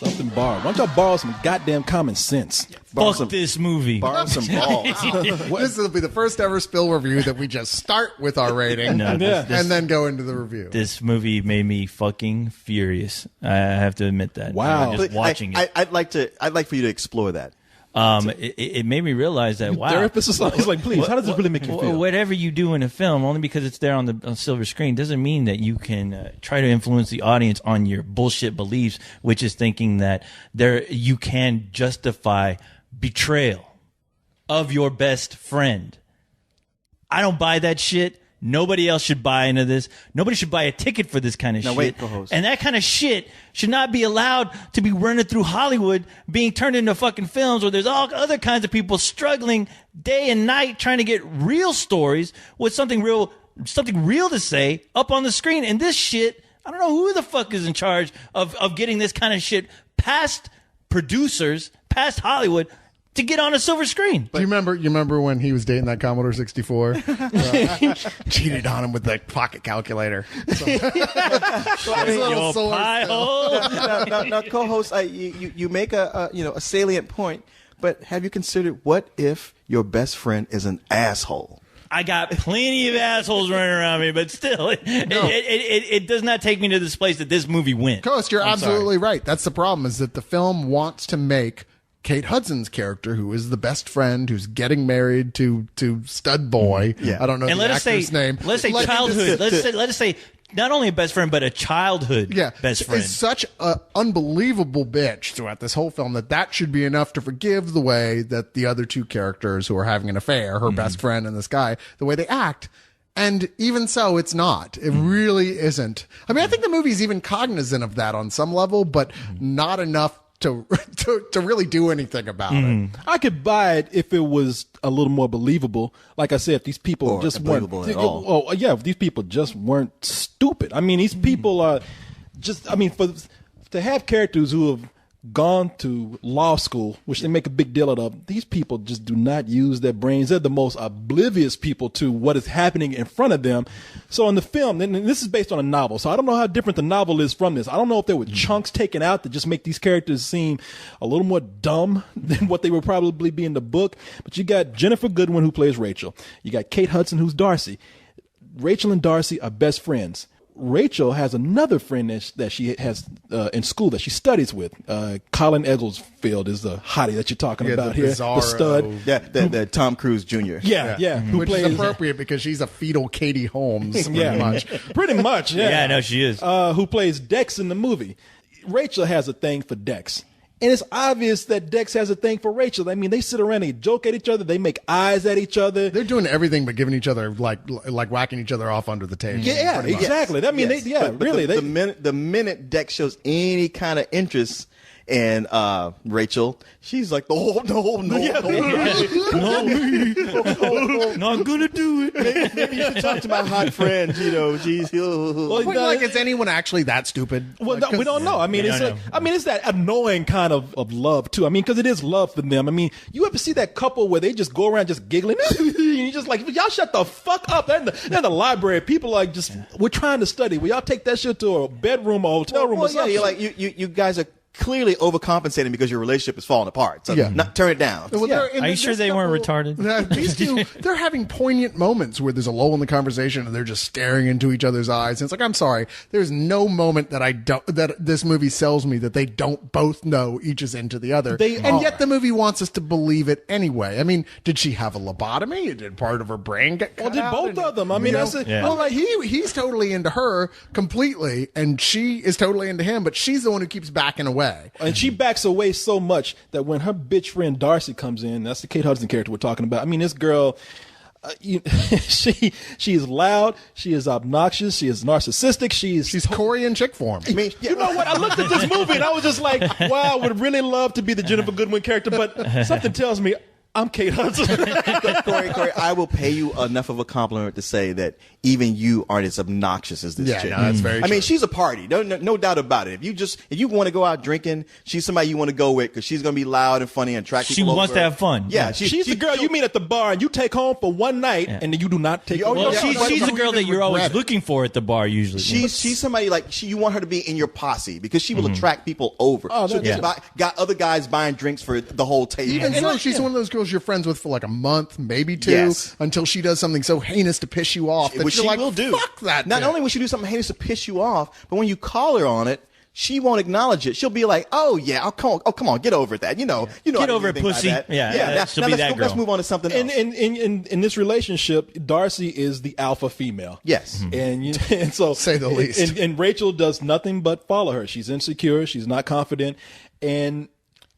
Something borrowed. Why don't y'all borrow some goddamn common sense? Fuck this movie. Borrow some balls. This will be the first ever spill review that we just start with our rating No, and then go into the review. This movie made me fucking furious. I have to admit that. Wow. Just watching it. I'd like for you to explore that. It made me realize that, wow. Therapist is like, please, how does this really make you feel? Whatever you do in a film, only because it's there on the silver screen, doesn't mean that you can try to influence the audience on your bullshit beliefs, which is thinking that you can justify betrayal of your best friend. I don't buy that shit. Nobody else should buy into this. Nobody should buy a ticket for this kind of shit. Wait, co-host. And that kind of shit should not be allowed to be running through Hollywood, being turned into fucking films where there's all other kinds of people struggling day and night trying to get real stories with something real to say up on the screen. And this shit, I don't know who the fuck is in charge of getting this kind of shit past producers, past Hollywood, to get on a silver screen. Do you remember when he was dating that Commodore 64? Cheated on him with the pocket calculator. Now, co-host, you make a salient point, but have you considered what if your best friend is an asshole? I got plenty of assholes running around me, but still, it does not take me to this place that this movie went. Coast, you're absolutely right. That's the problem, is that the film wants to make Kate Hudson's character, who is the best friend, who's getting married to Stud Boy. Yeah. I don't know And the actor's name. Let's say childhood. Let us say not only a best friend, but a childhood best friend. Is such an unbelievable bitch throughout this whole film that should be enough to forgive the way that the other two characters who are having an affair, her best friend and this guy, the way they act. And even so, it's not. It really isn't. I mean, I think the movie's even cognizant of that on some level, but not enough to really do anything about it. I could buy it if it was a little more believable. Like I said, if these people Or just weren't, believable at all. oh yeah, if these people just weren't stupid. I mean, these people are just. I mean, to have characters who have gone to law school, which they make a big deal out of, these people just do not use their brains. They're the most oblivious people to what is happening in front of them. So in the film, and this is based on a novel, so I don't know how different the novel is from this. I don't know if there were chunks taken out to just make these characters seem a little more dumb than what they would probably be in the book. But you got Jennifer Goodwin, who plays Rachel. You got Kate Hudson, who's Darcy. Rachel and Darcy are best friends. Rachel has another friend that she has in school that she studies with. Colin Egglesfield is the hottie that you're talking about here. The stud. Yeah, the Tom Cruise Jr. Yeah. Who Which plays, is appropriate because she's a fetal Katie Holmes, pretty much. Pretty much, yeah. Yeah, I know she is. Who plays Dex in the movie. Rachel has a thing for Dex. And it's obvious that Dex has a thing for Rachel. I mean, they sit around, they joke at each other, they make eyes at each other. They're doing everything but giving each other, like whacking each other off under the table. Yeah, exactly. I mean, But really. The minute Dex shows any kind of interest in Rachel, she's like, no, Not gonna do it. maybe you should talk to my hot friend. He'll. Like, is anyone actually that stupid? Well, Like, we don't know. I mean, it's that annoying kind of love too. I mean, because it is love for them. I mean, you ever see that couple where they just go around just giggling, and you just like, y'all shut the fuck up. They're in the library. People like just, we're trying to study. Will y'all take that shit to a bedroom or hotel room or something? You're like, you guys are clearly overcompensating because your relationship is falling apart. So turn it down. Well, Are you sure they weren't retarded? These two, they're having poignant moments where there's a lull in the conversation and they're just staring into each other's eyes. And it's like, I'm sorry, there's no moment that this movie sells me that they don't both know each is into the other. Yet the movie wants us to believe it anyway. I mean, did she have a lobotomy? Did part of her brain get cut did out? both of them? I mean, that's it. Well, like he's totally into her completely, and she is totally into him, but she's the one who keeps backing away. And she backs away so much that when her bitch friend Darcy comes in, that's the Kate Hudson character we're talking about. I mean, this girl, she is loud, she is obnoxious, she is narcissistic, she's Corey in chick form. I mean, you know what? I looked at this movie and I was just like, wow, I would really love to be the Jennifer Goodwin character, but something tells me I'm Kate Hudson. Corey, I will pay you enough of a compliment to say that even you aren't as obnoxious as this chick. No, that's very I true. mean, she's a party. No doubt about it. If you want to go out drinking, she's somebody you want to go with because she's going to be loud and funny and attract She people wants over. to have fun. Yeah, She's the girl you meet at the bar and you take home for one night, and then you do not take her Well, home. she's a girl that you're always regret it. looking for at the bar usually. She's somebody like you want her to be in your posse because she will attract people over. Oh, She'll yeah. got other guys buying drinks for the whole table. Even so, she's one of those girls you're friends with for like a month, maybe two, Yes. until she does something so heinous to piss you off that Which you're she like, will do. fuck that. Not bitch. only will she do something heinous to piss you off, but when you call her on it, she won't acknowledge it. She'll be like, "Oh yeah, come on, get over that. You know, Get I didn't over it, think about pussy." that. Yeah, Now, she'll be that let's girl. move on to something else. In this relationship, Darcy is the alpha female. Yes. And so Say the least. And Rachel does nothing but follow her. She's insecure. She's not confident. And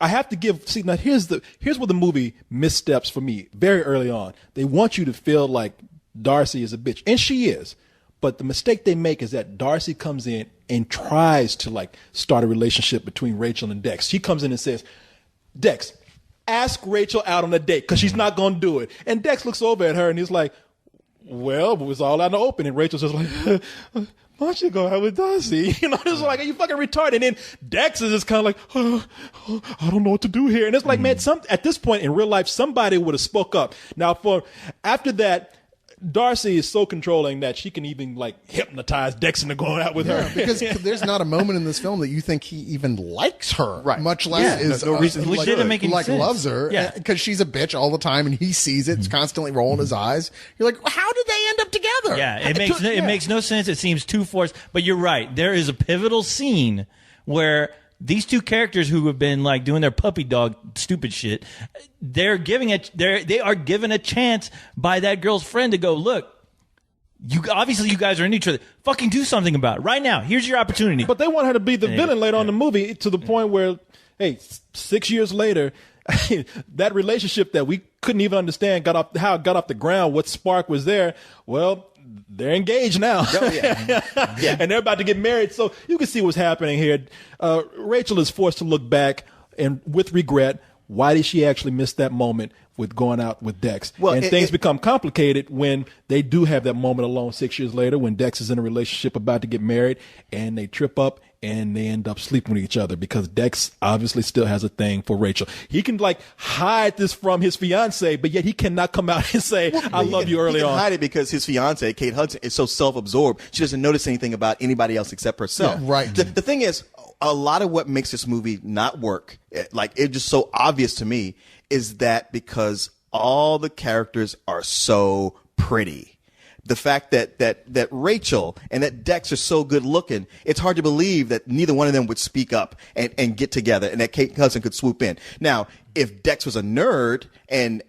I have to now here's where the movie missteps for me very early on. They want you to feel like Darcy is a bitch, and she is. But the mistake they make is that Darcy comes in and tries to like start a relationship between Rachel and Dex. She comes in and says, Dex, ask Rachel out on a date because she's not going to do it. And Dex looks over at her and he's like, well, it was all out in the open. And Rachel's just like, why don't you go out with Darcy? You know, it's like, are you fucking retarded? And then Dex is just kind of like, I don't know what to do here. And it's like, man, at this point in real life, somebody would have spoke up. Now, after that, Darcy is so controlling that she can even like hypnotize Dex into going out with her. Because there's not a moment in this film that you think he even likes her, Right. much less Yeah. is No reason Which like, didn't make any like sense. loves her. Yeah. Because she's a bitch all the time, and he sees it. It's constantly rolling his eyes. You're like, how did they end up together? Yeah, it makes no sense. It seems too forced. But you're right. There is a pivotal scene where these two characters who have been like doing their puppy dog stupid shit, they are given a chance by that girl's friend to go, look, you guys are in each other. Fucking do something about it right now. Here's your opportunity. But they want her to be the villain later on in the movie to the point where, hey, 6 years later, that relationship that we couldn't even understand got off the ground. What spark was there? Well, they're engaged now. Yeah. And they're about to get married. So you can see what's happening here. Rachel is forced to look back and with regret. Why did she actually miss that moment with going out with Dex? Well, and things become complicated when they do have that moment alone 6 years later when Dex is in a relationship about to get married and they trip up and they end up sleeping with each other because Dex obviously still has a thing for Rachel. He can like hide this from his fiance, but yet he cannot come out and say, I love you early he can on. hide it because his fiance, Kate Hudson, is so self-absorbed. She doesn't notice anything about anybody else except herself. Yeah, right. The thing is, a lot of what makes this movie not work, like it's just so obvious to me, is that because all the characters are so pretty. The fact that Rachel and that Dex are so good looking, it's hard to believe that neither one of them would speak up and get together and that Kate Hudson could swoop in. Now, if Dex was a nerd and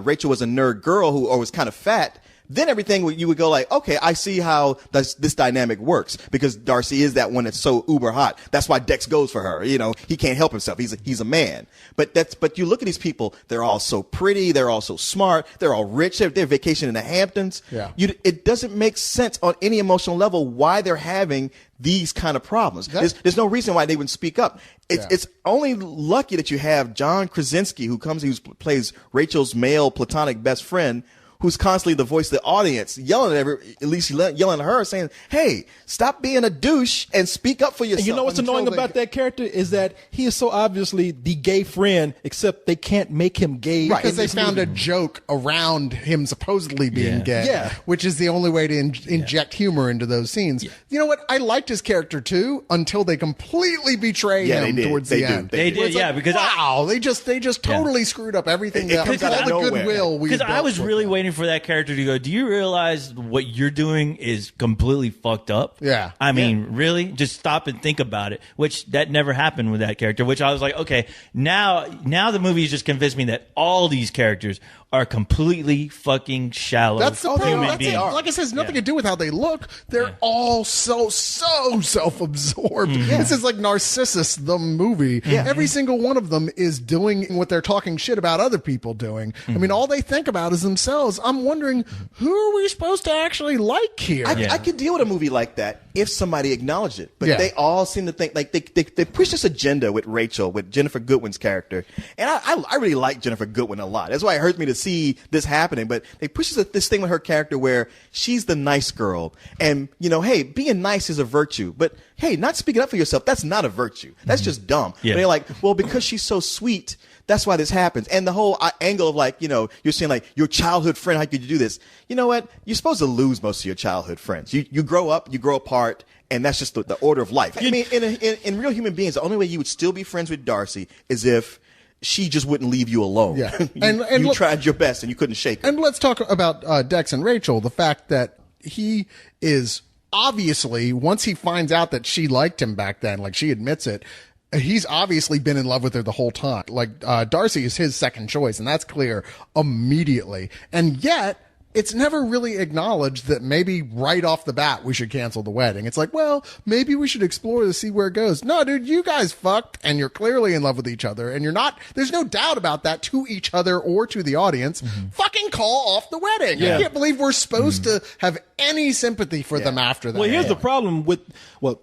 Rachel was a nerd girl or was kind of fat, then everything you would go like, okay, I see how this dynamic works because Darcy is that one that's so uber hot. That's why Dex goes for her. You know, he can't help himself. He's a man. But you look at these people, they're all so pretty. They're all so smart. They're all rich. They're vacationing in the Hamptons. Yeah. It doesn't make sense on any emotional level why they're having these kind of problems. There's no reason why they wouldn't speak up. It's only lucky that you have John Krasinski who plays Rachel's male platonic best friend, who's constantly the voice of the audience, yelling at her, saying, hey, stop being a douche and speak up for yourself. And you know what's annoying about that character is that he is so obviously the gay friend, except they can't make him gay. Because they found a joke around him supposedly being gay, Yeah. which is the only way to inject humor into those scenes. You know what? I liked his character too until they completely betray Yeah, him they did. towards They the do. end. They did, Where it's yeah, like, because wow, they just totally screwed up everything. It That comes all out of the nowhere. goodwill we Because had I built was with really them. waiting for that character to go, do you realize what you're doing is completely fucked up? Yeah. I mean, really? Just stop and think about it, which that never happened with that character, which I was like, okay, now the movie has just convinced me that all these characters are completely fucking shallow That's the problem. human That's beings. it. Like I said, it's nothing to do with how they look. They're all so self-absorbed. This is like Narcissus, the movie. Every single one of them is doing what they're talking shit about other people doing. I mean, all they think about is themselves I'm wondering, who are we supposed to actually like here? I could deal with a movie like that if somebody acknowledged it, but Yeah. they all seem to think like they push this agenda with Rachel, with Jennifer Goodwin's character, and I really like Jennifer Goodwin a lot. That's why it hurts me to see this happening. But they push this thing with her character where she's the nice girl, and hey, being nice is a virtue, but hey, not speaking up for yourself, that's not a virtue. That's just dumb. Yeah. But they're like, well, because she's so sweet, that's why this happens. And the whole angle of like, you're saying like your childhood friend, how could you do this? You know what? You're supposed to lose most of your childhood friends. You grow up, you grow apart, and that's just the order of life. I mean, in real human beings, the only way you would still be friends with Darcy is if she just wouldn't leave you alone. Yeah. you look, tried your best and you couldn't shake her. And let's talk about Dex and Rachel. The fact that he is obviously, once he finds out that she liked him back then, like she admits it, he's obviously been in love with her the whole time. Like, Darcy is his second choice, and that's clear immediately. And yet, it's never really acknowledged that maybe right off the bat we should cancel the wedding. It's like, well, maybe we should explore to see where it goes. No, dude, you guys fucked, and you're clearly in love with each other, and you're not, there's no doubt about that to each other or to the audience. Fucking call off the wedding. Yeah. I can't believe we're supposed to have any sympathy for them after that. Well, here's the problem with,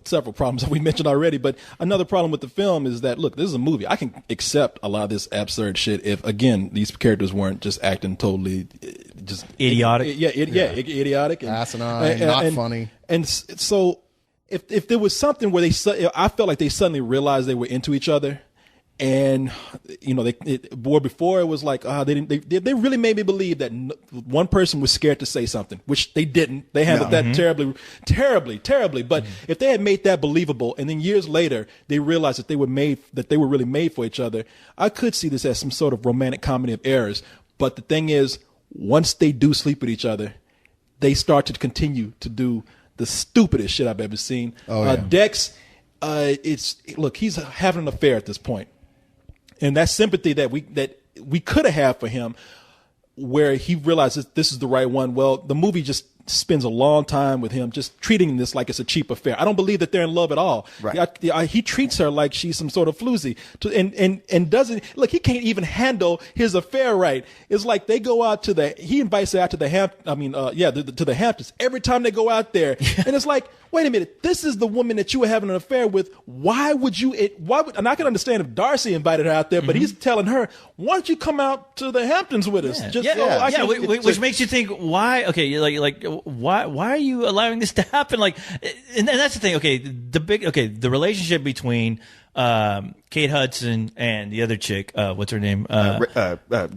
several problems that we mentioned already, but another problem with the film is that, look, this is a movie. I can accept a lot of this absurd shit if, again, these characters weren't just acting totally just Idiotic. idiotic. And, asinine, not funny. And so if there was something where I felt like they suddenly realized they were into each other. And before it was like they really made me believe that one person was scared to say something, which they didn't. They handled that terribly. But if they had made that believable, and then years later they realized that they were really made for each other, I could see this as some sort of romantic comedy of errors. But the thing is, once they do sleep with each other, they start to continue to do the stupidest shit I've ever seen. Dex, he's having an affair at this point. And that sympathy that we could have had for him, where he realizes this is the right one. Well, the movie just spends a long time with him just treating this like it's a cheap affair. I don't believe that they're in love at all. Right. He treats her like she's some sort of floozy, and doesn't look. He can't even handle his affair right. It's like they go out he invites her out to the Hamptons every time they go out there, and it's like, wait a minute, this is the woman that you were having an affair with. Why would you? And I can understand if Darcy invited her out there, but he's telling her, why don't you come out to the Hamptons with us? Which makes you think, why? Okay, like why are you allowing this to happen? Like, and that's the thing. Okay, the relationship between Kate Hudson and the other chick, what's her name?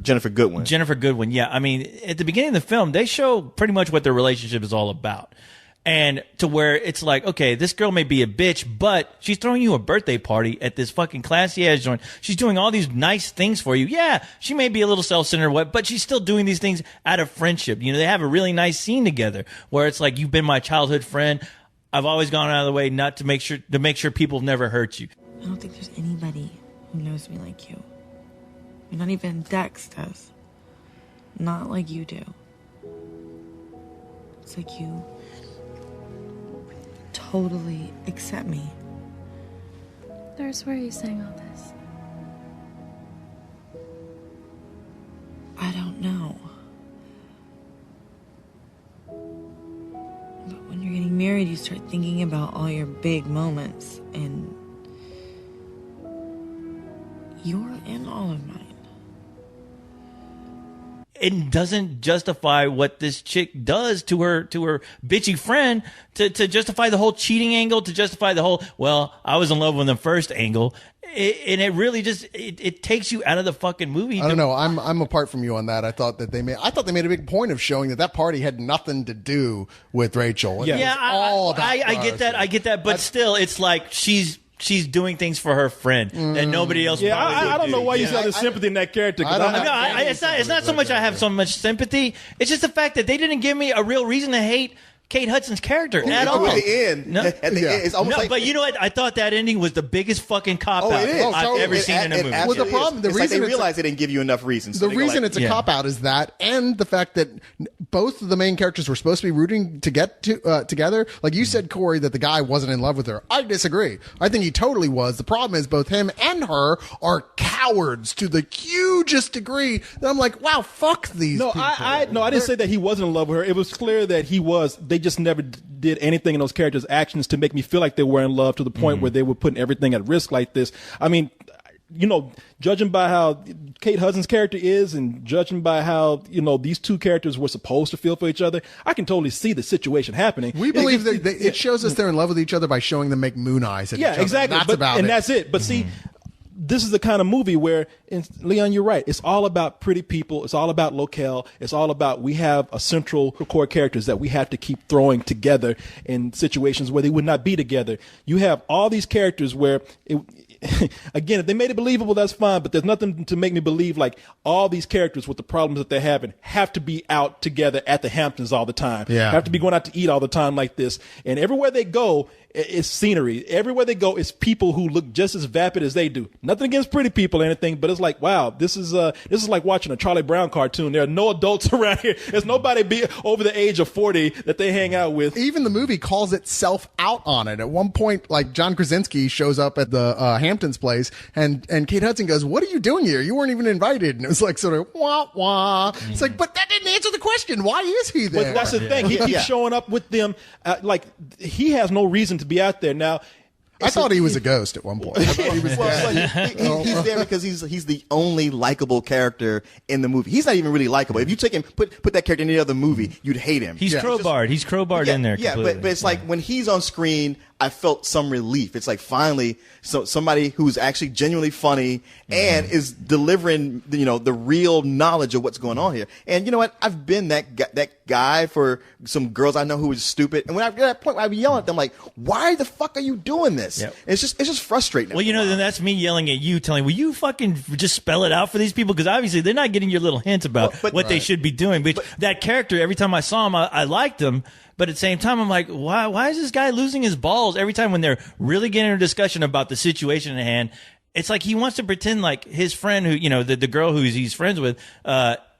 Jennifer Goodwin. Jennifer Goodwin. Yeah, I mean, at the beginning of the film, they show pretty much what their relationship is all about. And to where it's like, okay, this girl may be a bitch, but she's throwing you a birthday party at this fucking classy ass joint. She's doing all these nice things for you. Yeah, she may be a little self-centered, but she's still doing these things out of friendship. They have a really nice scene together where it's like, you've been my childhood friend. I've always gone out of the way not to make sure people never hurt you. I don't think there's anybody who knows me like you. Not even Dex does. Not like you do. It's like you totally accept me. Doris, why are you saying all this? I don't know. But when you're getting married, you start thinking about all your big moments, and you're in all of mine. It doesn't justify what this chick does to her bitchy friend to justify the whole cheating angle, to justify the whole, well, I was in love with them first angle. And it really just it takes you out of the fucking movie. I don't know. I'm apart from you on that. I thought they made a big point of showing that party had nothing to do with Rachel. I get that, but still, it's like she's doing things for her friend that nobody else. Yeah, I don't know why you saw the sympathy in that character. It's not so much I have so much sympathy. It's just the fact that they didn't give me a real reason to hate Kate Hudson's character at all. At the end, it's almost like. But you know what? I thought that ending was the biggest fucking cop out I've ever seen in a movie. Well, the problem, the reason they realized they didn't give you enough reasons. The reason it's a cop out is that, and the fact that both of the main characters were supposed to be rooting to get together. Like you said, Corey, that the guy wasn't in love with her. I disagree. I think he totally was. The problem is both him and her are cowards to the hugest degree that I'm like, wow, fuck these No, people. I didn't say that he wasn't in love with her. It was clear that he was. They just never did anything in those characters' actions to make me feel like they were in love to the point where they were putting everything at risk like this. I mean, judging by how Kate Hudson's character is and judging by how, these two characters were supposed to feel for each other, I can totally see the situation happening. We believe that it shows us they're in love with each other by showing them make moon eyes at each other. Yeah, exactly. That's it. But see, this is the kind of movie where, Leon, you're right. It's all about pretty people. It's all about locale. It's all about we have a central core characters that we have to keep throwing together in situations where they would not be together. You have all these characters where again, if they made it believable, that's fine, but there's nothing to make me believe like all these characters with the problems that they're having have to be out together at the Hamptons all the time. Yeah. Have to be going out to eat all the time like this. And everywhere they go, it's scenery. Everywhere they go, it's people who look just as vapid as they do. Nothing against pretty people or anything, but it's like, wow, this is like watching a Charlie Brown cartoon. There are no adults around here. There's nobody over the age of 40 that they hang out with. Even the movie calls itself out on it. At one point, like John Krasinski shows up at the Hamptons place, and Kate Hudson goes, "What are you doing here? You weren't even invited." And it was like sort of wah wah. It's like, but that didn't answer the question. Why is he there? But that's the thing. He keeps showing up with them. Like he has no reason to be out there now. I thought he was a ghost at one point. I thought he was he's there because he's the only likable character in the movie. He's not even really likable. If you take him, put that character in any other movie, you'd hate him. He's crowbarred. He's crowbarred in there. Yeah, completely. but it's like when he's on screen, I felt some relief. It's like finally somebody who's actually genuinely funny and is delivering, the real knowledge of what's going on here. And you know what? I've been that guy for some girls I know who was stupid. And when I get to that point where I'd be yelling at them like, why the fuck are you doing this? Yep. It's just frustrating. Well, then that's me yelling at you, telling, will you fucking just spell it out for these people? Because obviously they're not getting your little hints about what they should be doing. But that character, every time I saw him, I liked him. But at the same time, I'm like, why is this guy losing his balls every time when they're really getting a discussion about the situation at hand? It's like he wants to pretend like his friend who, the girl who he's friends with,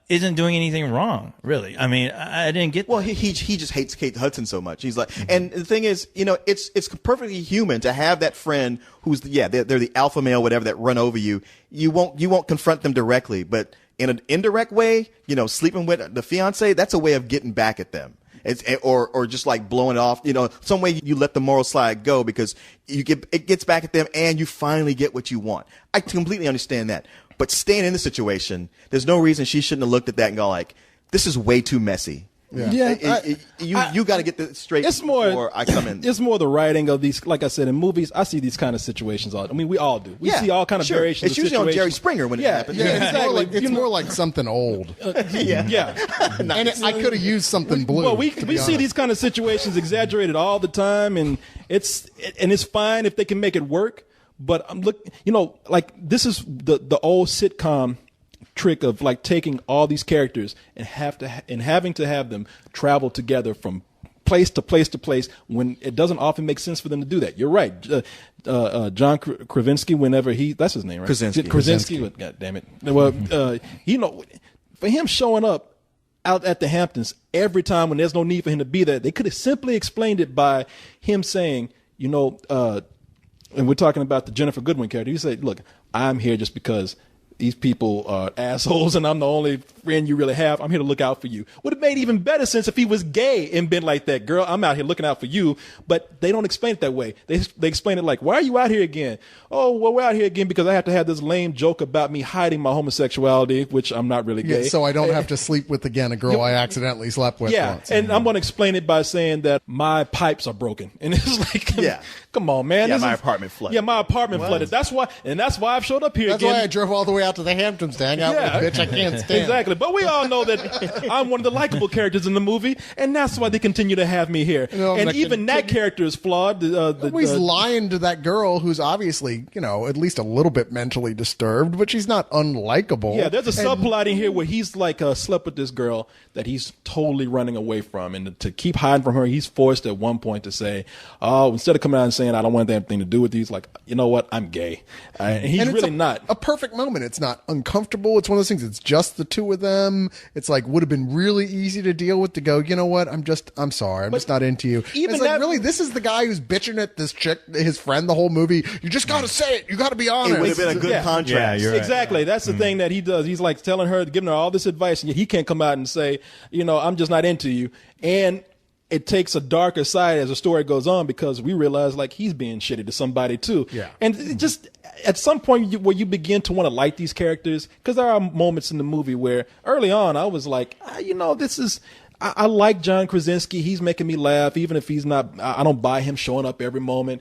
isn't doing anything wrong, really. I mean, I didn't get that. Well, he just hates Kate Hudson so much. He's like, and the thing is, it's perfectly human to have that friend who's, they're the alpha male, whatever, that run over you. You won't confront them directly, but in an indirect way, sleeping with the fiance, that's a way of getting back at them. Or just like blowing it off, some way you let the moral slide go because it gets back at them and you finally get what you want. I completely understand that. But staying in the situation, there's no reason she shouldn't have looked at that and go like, this is way too messy. Yeah, you got to get this straight before I come in. It's more the writing of these. Like I said, in movies, I see these kind of situations. I mean, we all do. We see all kind of variations. It's of usually on situations. Jerry Springer when it happens. Yeah, exactly. It's more like something old. Yeah. And I could have used something blue. Well, we see these kind of situations exaggerated all the time, and it's fine if they can make it work. But like this is the old sitcom trick of like taking all these characters and having to have them travel together from place to place to place when it doesn't often make sense for them to do that. You're right. John Krasinski, whenever that's his name, right? Krasinski. God damn it. Well, for him showing up out at the Hamptons every time when there's no need for him to be there, they could have simply explained it by him saying, and we're talking about the Jennifer Goodwin character. He said, look, I'm here just because these people are assholes and I'm the only friend you really have. I'm here to look out for you. Would have made even better sense if he was gay and been like that. Girl, I'm out here looking out for you. But they don't explain it that way. They explain it like, why are you out here again? Oh, well, we're out here again because I have to have this lame joke about me hiding my homosexuality, which I'm not really gay. Yeah, so I don't have to sleep with, again, a girl I accidentally slept with once. And I'm going to explain it by saying that my pipes are broken. And it's like, come on, man. Yeah, my apartment flooded. Yeah, my apartment flooded. That's why I've showed up here That's again. why I drove all the way out to the Hamptons to hang out with a bitch I can't stand. Exactly. But we all know that I'm one of the likable characters in the movie, and that's why they continue to have me here. And even that character is flawed. He's lying to that girl who's obviously, at least a little bit mentally disturbed, but she's not unlikable. Yeah, there's a subplot in here where he's like slept with this girl that he's totally running away from, and to keep hiding from her, he's forced at one point to say, "Oh, instead of coming out and saying I don't want anything to do with these, like, you know what, I'm gay," and he's really not. A perfect moment. It's not uncomfortable. It's one of those things. It's just the two of them. It's like would have been really easy to deal with, to go, you know what? I'm sorry. I'm just not into you. Even it's like, that- really, this is the guy who's bitching at this chick, his friend, the whole movie. You just got to say it. You got to be honest. It would have been a good Yeah. contrast. Yeah, you're right. Exactly. That's the thing that he does. He's like telling her, giving her all this advice, and yet he can't come out and say, I'm just not into you. And it takes a darker side as the story goes on, because we realize like he's being shitty to somebody too. Yeah. And it just at some point where you begin to want to like these characters, because there are moments in the movie where early on I was like, this is. I like John Krasinski. He's making me laugh, even if he's not. I don't buy him showing up every moment.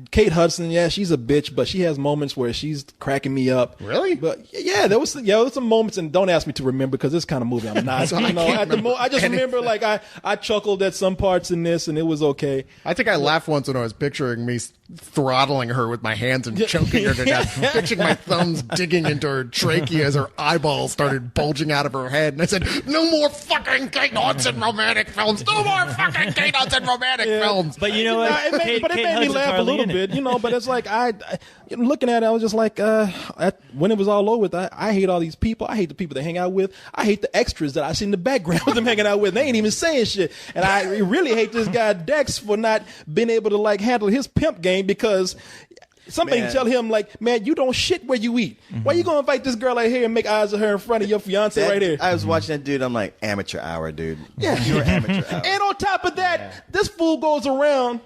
Kate Hudson, yeah, she's a bitch, but she has moments where she's cracking me up. Really? But there was some moments, and don't ask me to remember because this kind of movie I'm not. I just remember like I chuckled at some parts in this, and it was okay. I think I laughed once when I was picturing me throttling her with my hands and choking her to death. Picturing my thumbs digging into her trachea as her eyeballs started bulging out of her head. And I said, no more fucking Kate Hudson romantic films. No more fucking Kate Hudson romantic films. But you know what? It made me Hudson's laugh a hardly little in it. bit, but it's like I looking at it, I was just like, when it was all over with, I hate all these people. I hate the people they hang out with. I hate the extras that I see in the background with them hanging out with. They ain't even saying shit. And I really hate this guy Dex for not being able to like handle his pimp game, because somebody tell him like, man, you don't shit where you eat. Why you gonna invite this girl right here and make eyes at her in front of your fiance right here? I was watching that dude. I'm like, amateur hour, dude. Yeah. You're amateur hour. And on top of that, this fool goes around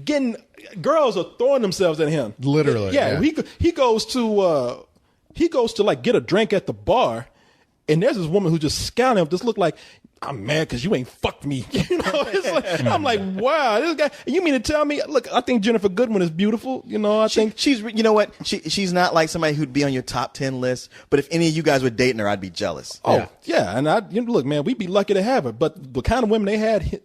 getting girls are throwing themselves at him. Literally, Yeah. yeah. He goes to like get a drink at the bar, and there's this woman who just scowling at him, just look like, I'm mad because you ain't fucked me. It's like, I'm like, wow, this guy. You mean to tell me? Look, I think Jennifer Goodwin is beautiful. I think She's, you know what? She's not like somebody who'd be on your top 10 list. But if any of you guys were dating her, I'd be jealous. Oh, yeah. And look, man, we'd be lucky to have her. But the kind of women they had,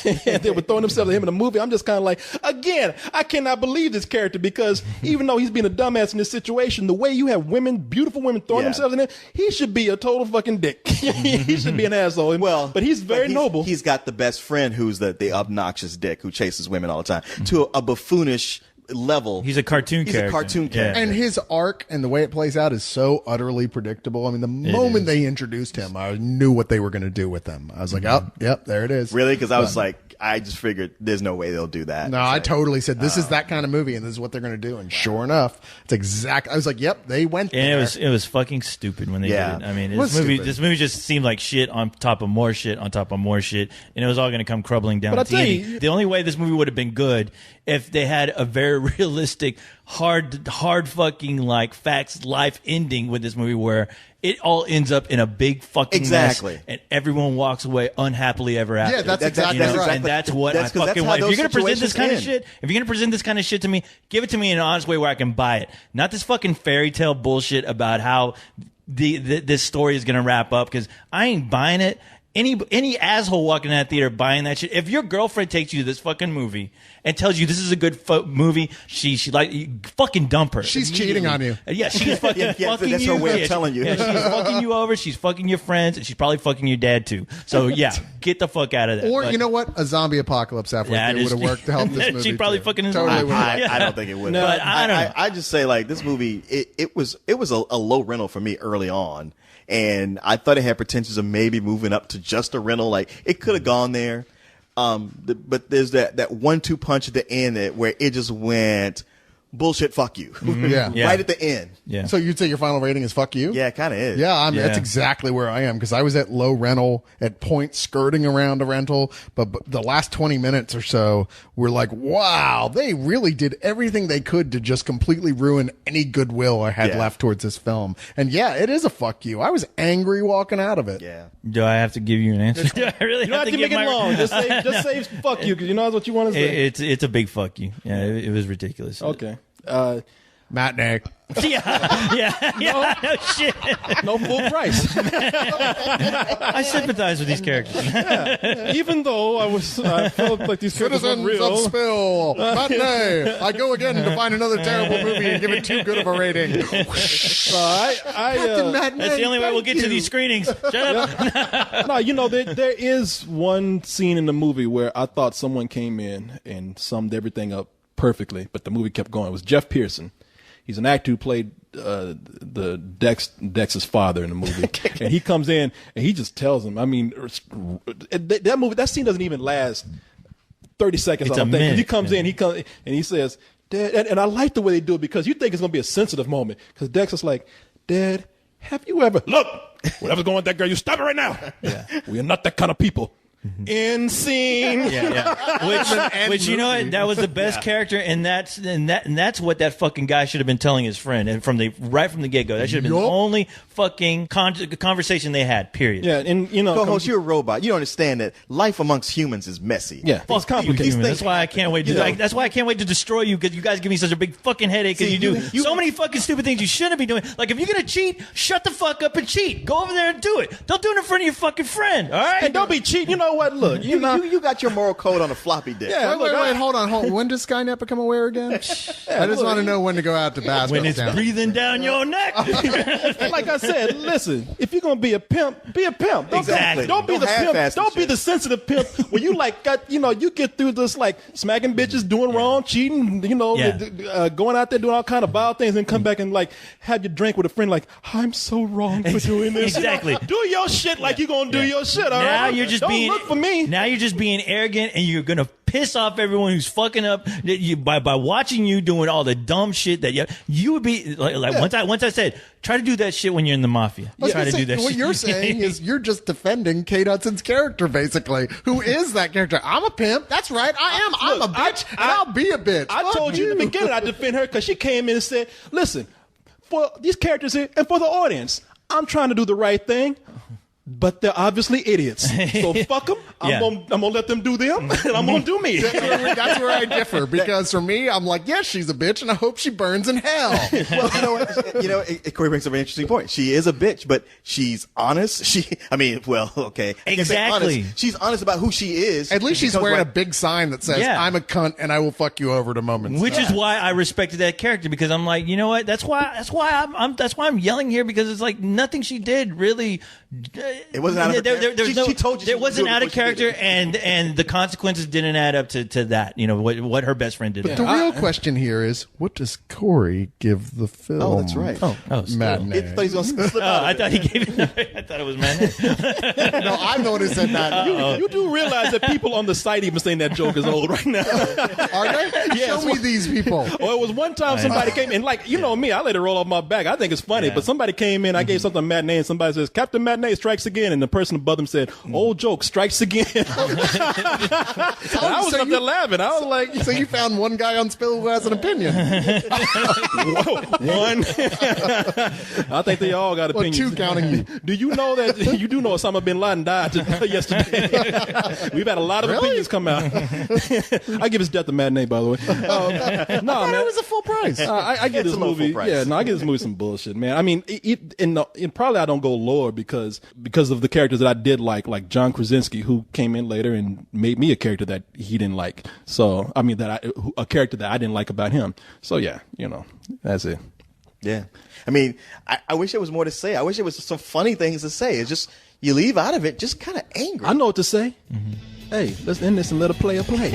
they were throwing themselves at him in the movie. I'm just kind of like, again, I cannot believe this character, because even though he's being a dumbass in this situation, the way you have women, beautiful women throwing themselves in him, he should be a total fucking dick. He should be an asshole. But he's very noble. He's got the best friend who's the obnoxious dick who chases women all the time to a buffoonish level. He's a cartoon He's character. a cartoon character. And his arc and the way it plays out is so utterly predictable. I mean, the moment they introduced him, I knew what they were going to do with him. I was like, oh, yep, there it is. Really? Because I was like, I just figured there's no way they'll do that. No, I totally said, this is that kind of movie, and this is what they're going to do. And sure enough, it's exactly, I was like, yep, they went there. And it was fucking stupid when they Yeah. did it. I mean, It was stupid. this movie just seemed like shit on top of more shit on top of more shit, and it was all going to come crumbling down But I at the tell end. you- The only way this movie would have been good if they had a very realistic, hard fucking like facts life ending with this movie, where it all ends up in a big fucking Exactly. mess, and everyone walks away unhappily ever after. Yeah, that's exactly You know, right. And that's what That's I 'cause that's fucking how want. If those you're gonna present this kind of situations shit, if you're gonna present this kind of shit to me, give it to me in an honest way where I can buy it. Not this fucking fairy tale bullshit about how this story is gonna wrap up, because I ain't buying it. Any asshole walking in that theater buying that shit. If your girlfriend takes you to this fucking movie and tells you this is a good movie, she like, you fucking dump her. She's cheating on you. Yeah, she's fucking Yeah, fucking that's you. her way of Yeah, telling you. Yeah, she's fucking you over. She's fucking your friends, and she's probably fucking your dad too. So yeah, get the fuck out of there. Or, But- you know what? A zombie apocalypse after Yeah, it would have worked to help this movie. She'd probably too. fucking his totally wife. would have. I don't think it would. No, but I don't know. I just say like this movie. It was a low rental for me early on, and I thought it had potentials of maybe moving up to just a rental. Like it could have gone there, but there's that 1-2 punch at the end where it just went bullshit. Fuck you. Yeah. Yeah. Right at the end. Yeah. So you'd say your final rating is fuck you? Yeah, it kind of is. Yeah, Yeah. that's exactly where I am, because I was at low rental at points skirting around a rental, but the last 20 minutes or so were like, wow, they really did everything they could to just completely ruin any goodwill I had Yeah. left towards this film. And yeah, it is a fuck you. I was angry walking out of it. Yeah. Do I have to give you an answer? Do I really you don't have to give make it my long. Just say fuck you, because you know that's what you want to say. It's a big fuck you. Yeah, it was ridiculous. Okay. Matinee. Yeah, no shit. No full price. I sympathize with these characters. Even though I felt like these characters Citizens weren't real. of Spill. Matinee. I go again to find another terrible movie and give it too good of a rating. I That's the only way we'll get to these screenings. Shut up. no, there is one scene in the movie where I thought someone came in and summed everything up perfectly, but the movie kept going. It was Jeff Pearson. He's an actor who played the Dex's father in the movie, and he comes in and he just tells him. I mean, that scene doesn't even last 30 seconds. It's I a don't think. minute. He comes in, and he says, "Dad," and I like the way they do it because you think it's gonna be a sensitive moment because Dex is like, "Dad, have you ever look? Whatever's going on with that girl, you stop it right now. Yeah. We are not that kind of people." End scene. Which you know what? That was the best character, and that's what that fucking guy should have been telling his friend, and right from the get go, that should have been the only fucking conversation they had. Period. Yeah, and Co-host, you're a robot. You don't understand that life amongst humans is messy. Yeah, it's complicated. That's why I can't wait. That's why I can't wait to destroy you because you guys give me such a big fucking headache because you do so many fucking stupid things you shouldn't be doing. Like if you're gonna cheat, shut the fuck up and cheat. Go over there and do it. Don't do it in front of your fucking friend. All right? And don't be cheating. You know what? Look, You got your moral code on a floppy disk. Yeah, Wait, hold on. When does Skynet become aware again? I just want to know when to go out to basketball. When it's breathing down your neck. like I said, listen, if you're gonna be a pimp, be a pimp. Exactly. Don't be the pimp. Don't be the sensitive pimp where you you get through this like smacking bitches, doing wrong, cheating, going out there doing all kind of vile things, and come back and like have your drink with a friend. Like I'm so wrong for doing this. Exactly. Do your shit like you're gonna do your shit. All Now right? you're just don't being look for me. Now you're just being arrogant, and you're gonna piss off everyone who's fucking up by watching you doing all the dumb shit that you would be like. Once I said, try to do that shit when you're in the mafia. Try to do that. What shit. you're saying is you're just defending Kate Hudson's character, basically. Who is that character? I'm a pimp. That's right. I am. I'm a bitch, and I'll be a bitch. I Fuck told you in the beginning I defend her because she came in and said, listen, for these characters here and for the audience, I'm trying to do the right thing. But they're obviously idiots. So fuck them. I'm gonna let them do them, and I'm gonna do me. That's where I differ, because for me, I'm like, yes, she's a bitch, and I hope she burns in hell. Well, Corey brings up an interesting point. She is a bitch, but she's honest. Okay. Exactly. Honest. She's honest about who she is. At least she's wearing a big sign that says, I'm a cunt, and I will fuck you over to moments. Which is why I respected that character, because I'm like, you know what? That's why I'm yelling here, because it's like nothing she did really. It wasn't out of character. She told you there wasn't out of character, and the consequences didn't add up to that. You know what her best friend did. But the real question here is, what does Corey give the film? Oh, that's right. Matinee. I thought he was gonna slip out. I thought he gave it. I thought it was matinee. No, I'm the one who said matinee. You do realize that people on the site even saying that joke is old right now. Are they? Show me these people. Well, it was one time somebody came in, like, you know me, I let it roll off my back. I think it's funny, but somebody came in, I gave something matinee, and somebody says, Captain Matinee strikes again, and the person above them said, old joke strikes again. I was up there laughing. I was like, so you found one guy on Spill who has an opinion. One. I think they all got opinions. Two counting you. Do you know that you do know Osama bin Laden died yesterday? We've had a lot of opinions come out. I give his death a matinee, by the way. No, man, it was a full price. I give this movie. Yeah, no, I give this movie some bullshit, man. I mean, and probably I don't go lower because of the characters that I did like John Krasinski, who came in later and made me a character that he didn't like. So I mean a character that I didn't like about him. So yeah, that's it. Yeah. I mean, I wish there was more to say. I wish there was some funny things to say. It's just, you leave out of it just kind of angry. I know what to say. Hey, let's end this and let a player play.